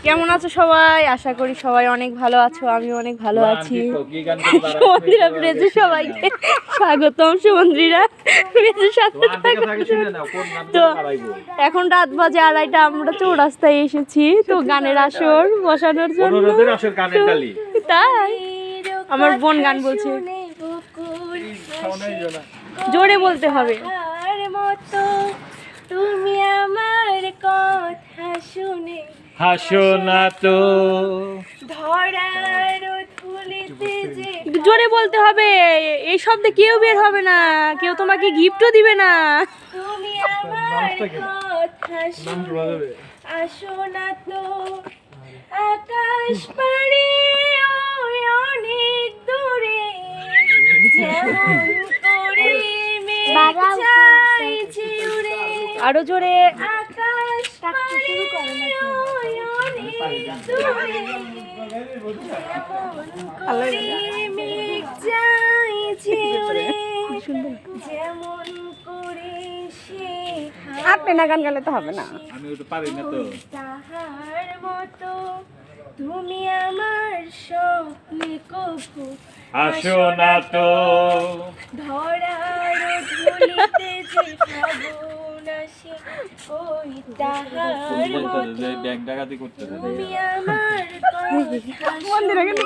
কেমন আছো সবাই? আশা করি সবাই অনেক ভালো আছো, আমি অনেক ভালো আছি। সুমন্দিরা ব্রেজে সবাইকে স্বাগতম। সুমন্দিরা ব্রেজের সাথে তো এখন রাত বাজে 2:30, আমরা চৌরাস্তায় এসেছি তো গানের আসর বসানোর জন্য। তাই আমার বোন গান বলছে, জোরে বলতে হবে। তুমি আমার কথা শুনে হাসো না তো, ধরার ধুলিতে যে জোরে বলতে হবে, এই শব্দে কেউ বের হবে না, কেউ তোমাকে গিফটও দিবে না। তুমি আমার কথা শুনে আসো না তো, আকাশ পাড়ে ওই অনেক দূরে যেমন করে মেঘ চাইছে উড়ে। আরো জোরে, আকাশ পাড়ে ওই অনেক দূরে যেমন করে মেঘ চাইছে উড়ে, যেমন করে সে আপনি না গান গাইলে তো হবে না। আমি তো পারি না তো। তাহার মতো তুমি আমার স্বপ্নে কবু হাসো না তো, ধরার ধুলিতে যে ফাগুন আসে, ওই তাহার মতো ব্যাগ ডাকাতি করতে তুমি আমার কথা